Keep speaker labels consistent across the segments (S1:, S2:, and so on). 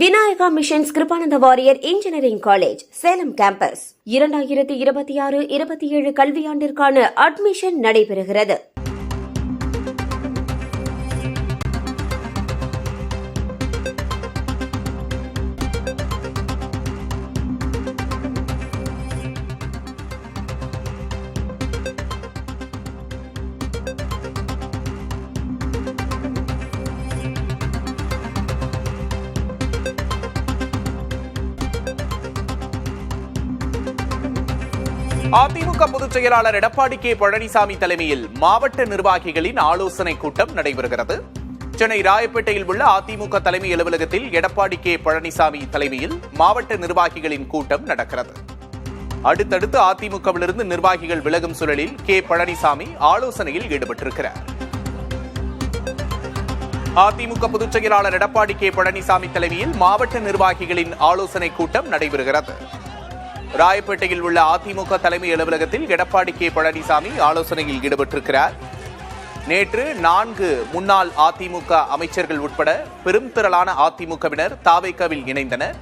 S1: Vinayaka Missions Kirupananda Variyar engineering college Salem campus 2026-27 கல்வியாண்டிற்கான admission நடைபெறுகிறது.
S2: அதிமுக பொதுச் செயலாளர் எடப்பாடி கே பழனிசாமி தலைமையில் மாவட்ட நிர்வாகிகளின் ஆலோசனை கூட்டம் நடைபெறுகிறது. சென்னை ராயப்பேட்டையில் உள்ள அதிமுக தலைமை அலுவலகத்தில் எடப்பாடி கே பழனிசாமி தலைமையில் மாவட்ட நிர்வாகிகளின் கூட்டம் நடக்கிறது. அடுத்தடுத்து அதிமுகவிலிருந்து நிர்வாகிகள் விலகும் சூழலில் கே பழனிசாமி ஆலோசனையில் ஈடுபட்டிருக்கிறார். அதிமுக பொதுச் செயலாளர் எடப்பாடி கே பழனிசாமி தலைமையில் மாவட்ட நிர்வாகிகளின் ஆலோசனை கூட்டம் நடைபெறுகிறது. ராயப்பேட்டையில் உள்ள அதிமுக தலைமை அலுவலகத்தில் எடப்பாடி கே பழனிசாமி ஆலோசனையில் ஈடுபட்டிருக்கிறார். நேற்று 4 முன்னாள் அதிமுக அமைச்சர்கள் உட்பட பெரும் திரளான அதிமுகவினர் தாவேகாவில் இணைந்தனர்.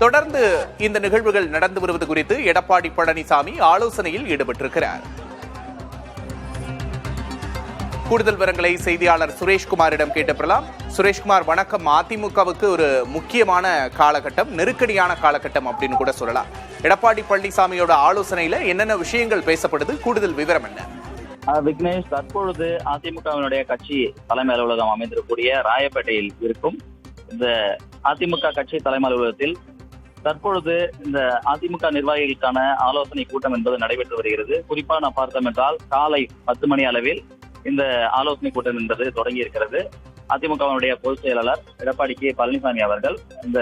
S2: தொடர்ந்து இந்த நிகழ்வுகள் நடந்து வருவது குறித்து எடப்பாடி பழனிசாமி ஆலோசனையில் ஈடுபட்டிருக்கிறார். கூடுதல் விவரங்களை செய்தியாளர் சுரேஷ்குமாரிடம் கேட்டு பெறலாம். சுரேஷ்குமார், வணக்கம். அதிமுகவுக்கு ஒரு முக்கியமான காலகட்டம், நெருக்கடியான காலகட்டம் அப்படின்னு கூட சொல்லலாம். எடப்பாடி பழனிசாமியோட ஆலோசனையில என்னென்ன விஷயங்கள் பேசப்படுது? கூடுதல் விவரம் என்ன?
S3: விக்னேஷ், தற்பொழுது அதிமுகவினுடைய கட்சி தலைமை அலுவலகம் அமைந்திருக்கக்கூடிய ராயப்பேட்டையில் இருக்கும் இந்த அதிமுக கட்சி தலைமை அலுவலகத்தில் தற்பொழுது இந்த அதிமுக நிர்வாகிகளுக்கான ஆலோசனை கூட்டம் என்பது நடைபெற்று வருகிறது. குறிப்பா நான் பார்த்தோம் என்றால் காலை 10 மணி அளவில் இந்த ஆலோசனை கூட்டம் என்பது தொடங்கி இருக்கிறது. அதிமுகவினுடைய பொதுச் செயலாளர் எடப்பாடி கே பழனிசாமி அவர்கள் இந்த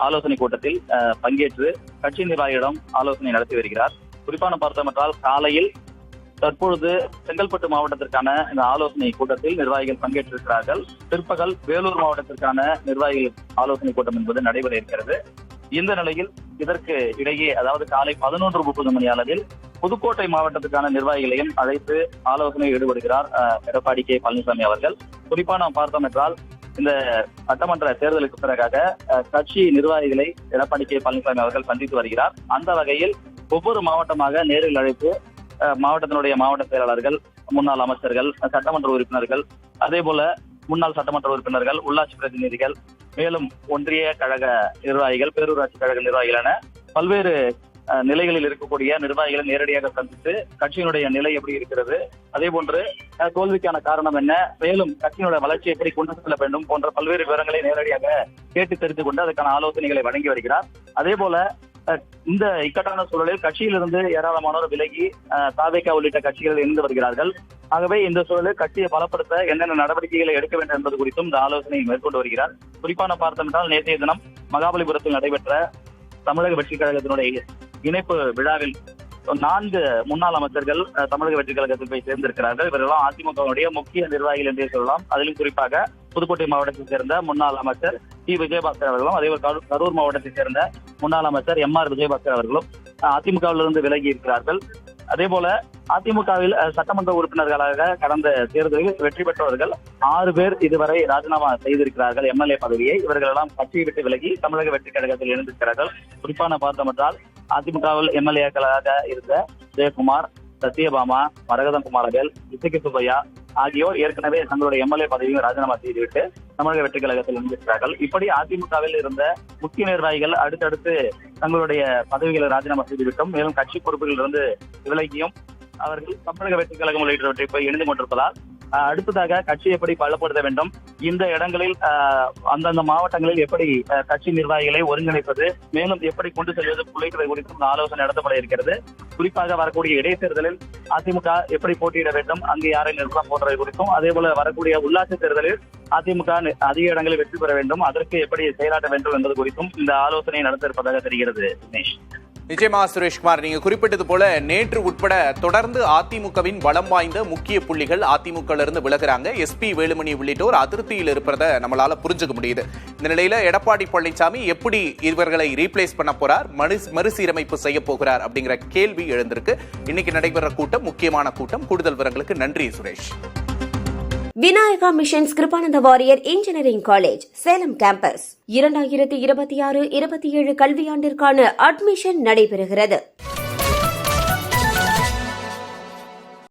S3: ஆலோசனை கூட்டத்தில் பங்கேற்று கட்சி நிர்வாகிகளிடம் ஆலோசனை நடத்தி வருகிறார். குறிப்பான பார்த்தோம் என்றால் காலையில் தற்பொழுது செங்கல்பட்டு மாவட்டத்திற்கான இந்த ஆலோசனை கூட்டத்தில் நிர்வாகிகள் பங்கேற்றிருக்கிறார்கள். பிற்பகல் வேலூர் மாவட்டத்திற்கான நிர்வாகிகள் ஆலோசனை கூட்டம் என்பது நடைபெற இருக்கிறது. இந்த நிலையில் இதற்கு இடையே, அதாவது காலை 11:30 மணி அளவில் புதுக்கோட்டை மாவட்டத்துக்கான நிர்வாகிகளையும் அழைத்து ஆலோசனை ஈடுபடுகிறார் எடப்பாடி கே பழனிசாமி அவர்கள். குறிப்பா நாம் பார்த்தோம் என்றால் இந்த சட்டமன்ற தேர்தலுக்கு பிறகாக கட்சி நிர்வாகிகளை எடப்பாடி கே பழனிசாமி அவர்கள் சந்தித்து வருகிறார். அந்த வகையில் ஒவ்வொரு மாவட்டமாக நேரில் அழைத்து மாவட்டத்தினுடைய மாவட்ட செயலாளர்கள், முன்னாள் அமைச்சர்கள், சட்டமன்ற உறுப்பினர்கள், அதே போல முன்னாள் சட்டமன்ற உறுப்பினர்கள், உள்ளாட்சி பிரதிநிதிகள், மேலும் ஒன்றிய கழக நிர்வாகிகள், பேரூராட்சி கழக நிர்வாகிகள் என பல்வேறு நிலைகளில் இருக்கக்கூடிய நிர்வாகிகளை நேரடியாக சந்தித்து கட்சியினுடைய நிலை எப்படி இருக்கிறது, அதே போன்று தோல்விக்கான காரணம் என்ன, மேலும் கட்சியினுடைய வளர்ச்சி எப்படி கொண்டு செல்ல வேண்டும் போன்ற பல்வேறு விவரங்களை நேரடியாக கேட்டு தெரிந்து கொண்டு அதற்கான ஆலோசனைகளை வழங்கி வருகிறார். அதே போல இந்த இக்கட்டான சூழலில் கட்சியிலிருந்து ஏராளமானோர் விலகி தாவேகா உள்ளிட்ட கட்சிகள் இணைந்து வருகிறார்கள். ஆகவே இந்த சூழலில் கட்சியை பலப்படுத்த என்னென்ன நடவடிக்கைகளை எடுக்க வேண்டும் என்பது குறித்தும் இந்த ஆலோசனையை மேற்கொண்டு வருகிறார். குறிப்பான பார்த்தோம் என்றால் நேற்றைய தினம் மகாபலிபுரத்தில் நடைபெற்ற தமிழக வெற்றி கழகத்தினுடைய இணைப்பு விழாவில் 4 முன்னாள் அமைச்சர்கள் தமிழக வெற்றி கழகத்தில் போய் சேர்ந்திருக்கிறார்கள். இவரெல்லாம் அதிமுகவுடைய முக்கிய நிர்வாகிகள் என்றே சொல்லலாம். அதிலும் குறிப்பாக புதுக்கோட்டை மாவட்டத்தைச் சேர்ந்த முன்னாள் அமைச்சர் டி விஜயபாஸ்கர் அவர்களும், அதேபோல் கரூர் மாவட்டத்தைச் சேர்ந்த முன்னாள் அமைச்சர் MR விஜயபாஸ்கர் அவர்களும் அதிமுகவிலிருந்து விலகி இருக்கிறார்கள். அதே போல அதிமுகவில் சட்டமன்ற உறுப்பினர்களாக கடந்த தேர்தலில் வெற்றி பெற்றவர்கள் 6 பேர் இதுவரை ராஜினாமா செய்திருக்கிறார்கள் MLA பதவியை. இவர்கள் எல்லாம் கட்சியை விட்டு விலகி தமிழக வெற்றி கழகத்தில் இணைந்திருக்கிறார்கள். குறிப்பான பார்த்தோம் என்றால் அதிமுகவில் MLA-க்களாக இருந்த ஜெயக்குமார், சத்யபாமா, மரகதம் குமாரவேல், இசைக்கு சுப்பையா ஆகியோர் ஏற்கனவே தங்களுடைய MLA பதவியும் ராஜினாமா செய்துவிட்டு தமிழக வெற்றி கழகத்தில் இணைந்திருக்கிறார்கள். இப்படி அதிமுகவில் இருந்த முக்கிய நிர்வாகிகள் அடுத்தடுத்து தங்களுடைய பதவிகளை ராஜினாமா செய்துவிட்டும், மேலும் கட்சி பொறுப்புகளிலிருந்து விலகியும் அவர்கள் தமிழக வெற்றி கழகம் உள்ளிட்டவற்றை போய் இணைந்து கொண்டிருப்பதால் அடுத்ததாக கட்சி எப்படி பலப்படுத்த வேண்டும், இந்த இடங்களில் அந்தந்த மாவட்டங்களில் எப்படி கட்சி நிர்வாகிகளை ஒருங்கிணைப்பது, மேலும் எப்படி கொண்டு செல்வது உள்ளிட்டவை குறித்தும் ஆலோசனை நடத்தப்பட இருக்கிறது. குறிப்பாக வரக்கூடிய இடைத்தேர்தலில் அதிமுக எப்படி போட்டியிட வேண்டும், அங்கு யாரை நிறுத்தம் போன்றவை குறித்தும், அதே போல வரக்கூடிய உள்ளாட்சி தேர்தலில் அதிமுக அதிக இடங்களில் வெற்றி பெற வேண்டும், அதற்கு எப்படி செயலாற்ற வேண்டும் என்பது குறித்தும் இந்த ஆலோசனை நடத்த இருப்பதாக தெரிகிறது. தினேஷ்,
S2: நிச்சயமா சுரேஷ்குமார், நீங்க குறிப்பிட்டது போல நேற்று உட்பட தொடர்ந்து அதிமுகவின் பலம் வாய்ந்த முக்கிய புள்ளிகள் அதிமுக இருந்து விலகுறாங்க. SP வேலுமணி உள்ளிட்டோர் அதிருப்தியில் இருப்பதை நம்மளால புரிஞ்சுக்க முடியுது. இந்த நிலையில எடப்பாடி பழனிசாமி எப்படி இவர்களை ரீப்ளேஸ் பண்ண போறார், மறுசீரமைப்பு செய்ய போகிறார் அப்படிங்கிற கேள்வி எழுந்திருக்கு. இன்னைக்கு நடைபெற கூட்டம் முக்கியமான கூட்டம். கூடுதல் விவரங்களுக்கு நன்றி Suresh.
S1: Vinayaka Missions Kirupananda Variyar engineering college Salem campus 2026-27 கல்வியாண்டிற்கான அட்மிஷன் நடைபெறுகிறது.